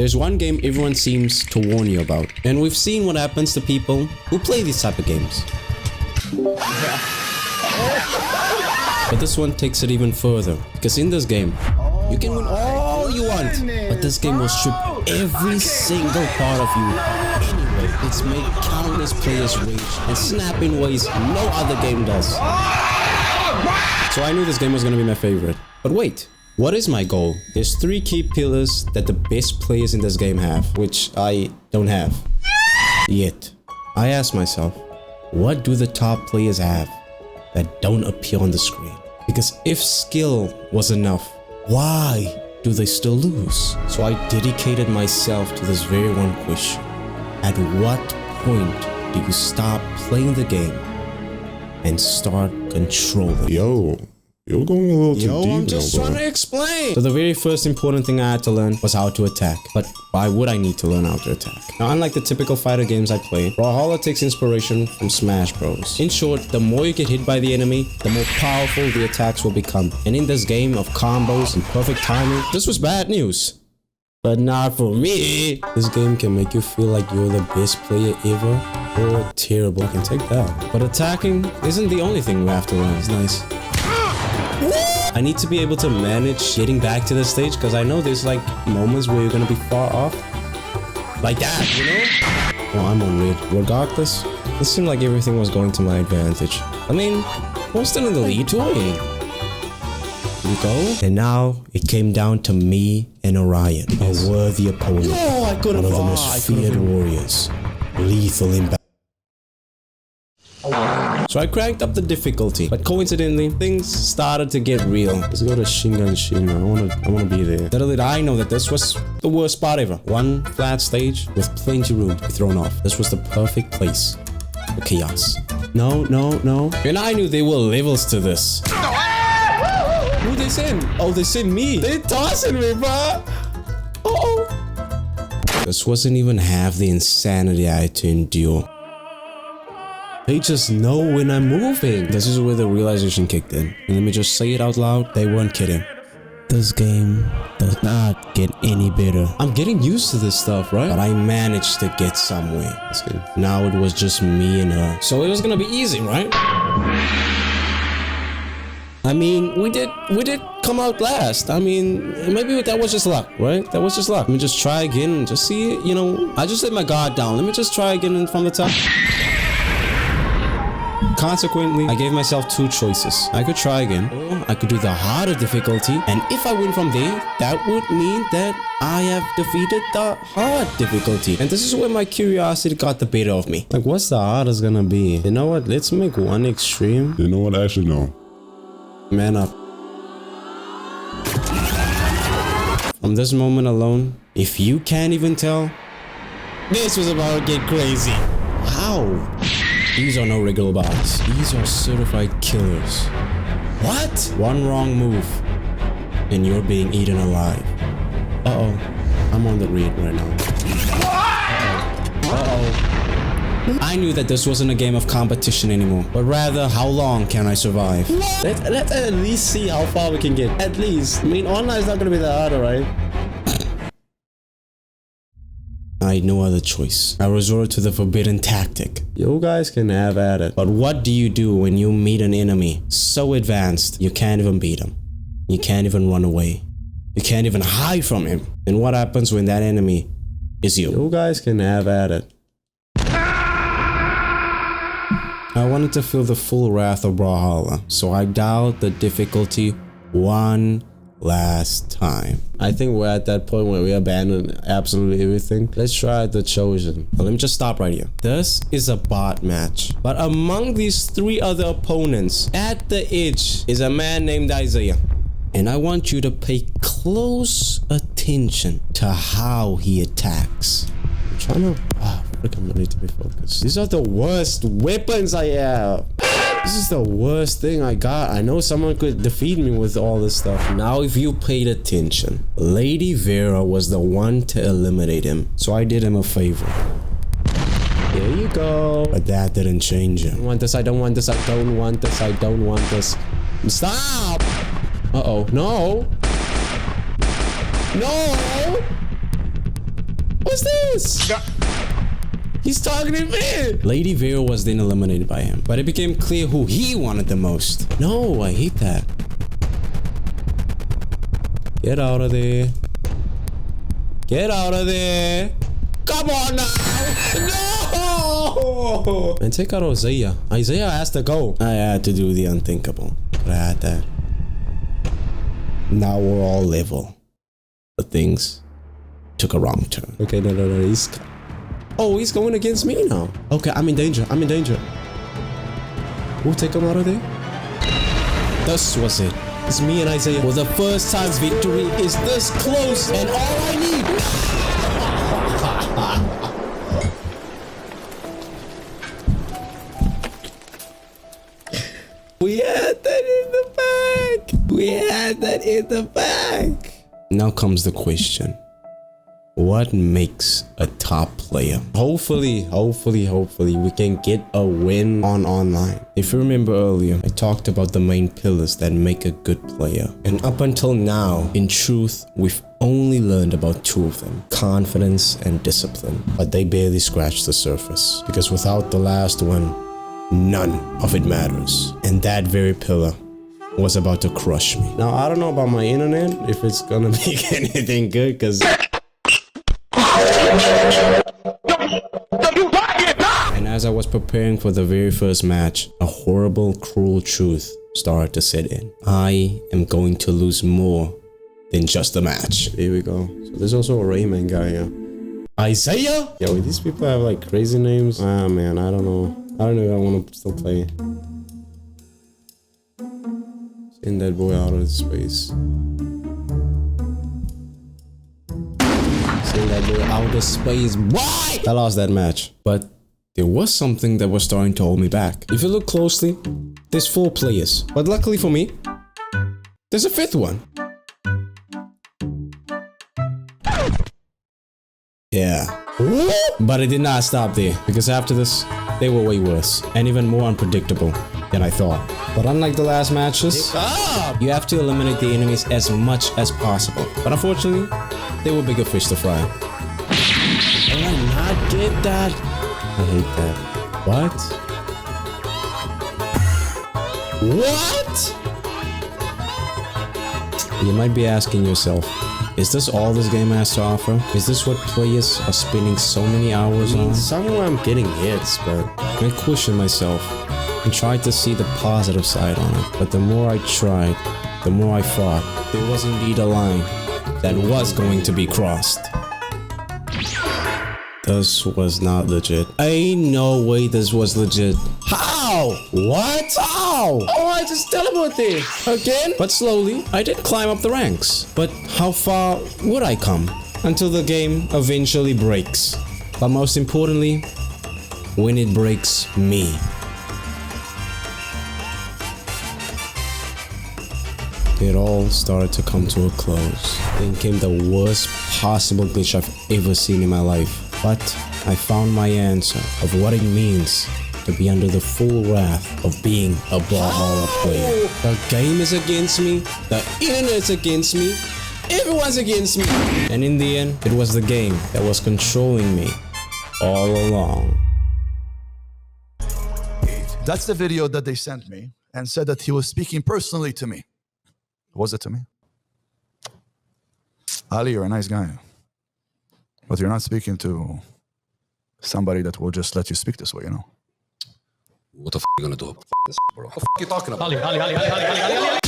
There's one game everyone seems to warn you about, and we've seen what happens to people who play these type of games. But this one takes it even further, because in this game, you can win all you want, but this game will strip every single part of you anyway. It's made countless players rage and snap in ways no other game does. So I knew this game was gonna be my favorite. But wait, what is my goal? There's 3 key pillars that the best players in this game have, which I don't have. Yet, I asked myself, what do the top players have that don't appear on the screen? Because if skill was enough, why do they still lose? So I dedicated myself to this very one question. At what point do you stop playing the game and start controlling? You're going a little too deep. I'm just trying to explain. So the very first important thing I had to learn was how to attack. But why would I need to learn how to attack? Now, unlike the typical fighter games I play, Brawlhalla takes inspiration from Smash Bros. In short, the more you get hit by the enemy, the more powerful the attacks will become. And in this game of combos and perfect timing, this was bad news. But not for me. This game can make you feel like you're the best player ever, or terrible. I can take that. But attacking isn't the only thing we have to learn. It's nice. I need to be able to manage getting back to the stage, because I know there's like moments where you're gonna be far off. Like that, you know? Well, I'm on red. Regardless, it seemed like everything was going to my advantage. I mean, we're still in the lead, toy. Here we go. And now it came down to me and Orion, a worthy opponent. No, I couldn't. One of the most feared warriors. Lethal in battle. So I cranked up the difficulty, but coincidentally, things started to get real. Let's go to Shingan Shin. I wanna be there. Little did I know that this was the worst part ever. One flat stage with plenty room to be thrown off. This was the perfect place for chaos. No. And I knew there were levels to this. Who they send? Oh, they sent me. They tossing me, bro. This wasn't even half the insanity I had to endure. They just know when I'm moving. This is where the realization kicked in. And let me just say it out loud. They weren't kidding. This game does not get any better. I'm getting used to this stuff, right? But I managed to get somewhere. Now it was just me and her. So it was gonna be easy, right? I mean, we did come out last. I mean, maybe that was just luck, right? That was just luck. Let me just try again and just see, you know, I just let my guard down. Let me just try again from the top. Consequently, I gave myself 2 choices. I could try again, or I could do the harder difficulty, and if I win from there, that would mean that I have defeated the hard difficulty. And this is where my curiosity got the better of me. Like, what's the hardest gonna be? You know what? Let's make one extreme. You know what? Actually, no. Man up. From this moment alone, if you can't even tell, this was about to get crazy. How? These are no regular bots. These are certified killers. What? One wrong move, and you're being eaten alive. Uh-oh. I'm on the red right now. Uh-oh. I knew that this wasn't a game of competition anymore, but rather, how long can I survive? Let's at least see how far we can get. At least. I mean, online is not gonna be that hard, right? I had no other choice. I resorted to the forbidden tactic. You guys can have at it. But what do you do when you meet an enemy so advanced you can't even beat him? You can't even run away. You can't even hide from him. And what happens when that enemy is you? You guys can have at it. I wanted to feel the full wrath of Brawlhalla, so I dialed the difficulty one last time. I think we're at that point where we abandon absolutely everything. Let's try the Chosen. Well, let me just stop right here. This is a bot match, but among these 3 other opponents at the edge is a man named Isaiah, and I want you to pay close attention to how he attacks. I'm trying to I'm ready to be focused. These are the worst weapons I have. This is the worst thing I got. I know someone could defeat me with all this stuff. Now, if you paid attention, Lady Vera was the one to eliminate him. So I did him a favor. There you go. But that didn't change it. I don't want this. I don't want this. I don't want this. I don't want this. Stop. Uh-oh. No. No. was this? He's targeting me. Lady Vero was then eliminated by him, but it became clear who he wanted the most. No, I hate that. Get out of there. Get out of there. Come on now. No. And take out Isaiah. Isaiah has to go. I had to do the unthinkable, but I had that. Now we're all level. But things took a wrong turn. Okay, no. He's going against me now. Okay, I'm in danger. I'm in danger. We'll take him out of there. This was it. It's me and Isaiah. For the first time's victory is this close, and all I need. We had that in the bag. We had that in the bag. Now comes the question. What makes a top player? Hopefully we can get a win on online. If you remember earlier, I talked about the main pillars that make a good player. And up until now, in truth, we've only learned about 2 of them, confidence and discipline. But they barely scratch the surface, because without the last one, none of it matters. And that very pillar was about to crush me. Now, I don't know about my internet, if it's gonna make anything good, because... And as I was preparing for the very first match, a horrible, cruel truth started to set in. I am going to lose more than just a match. Here we go. So there's also a Rayman guy here. Isaiah? Yo, these people have like crazy names. Ah, man, I don't know. I don't know if I want to still play. Send that boy out of space. Send that boy out of space. Why? I lost that match. But there was something that was starting to hold me back. If you look closely, there's 4 players. But luckily for me, there's a 5th one. Yeah. But it did not stop there, because after this, they were way worse and even more unpredictable than I thought. But unlike the last matches, you have to eliminate the enemies as much as possible. But unfortunately, they were bigger fish to fry. Did I not get that? I hate that. What? You might be asking yourself, is this all this game has to offer? Is this what players are spending so many hours on? Somewhere I'm getting hits, but I question myself and tried to see the positive side on it. But the more I tried, the more I thought there was indeed a line that was going to be crossed. This was not legit. Ain't no way this was legit. How? What? How? Oh, I just teleported again. But slowly, I did climb up the ranks. But how far would I come until the game eventually breaks? But most importantly, when it breaks me. It all started to come to a close. Then came the worst possible glitch I've ever seen in my life. But I found my answer of what it means to be under the full wrath of being a Brawlhalla player. The game is against me, the internet's against me, everyone's against me. And in the end, it was the game that was controlling me all along. That's the video that they sent me and said that he was speaking personally to me. Was it to me? Ali, you're a nice guy. But you're not speaking to somebody that will just let you speak this way, you know? What the f*** are you gonna do? What the f*** you talking about? Ali.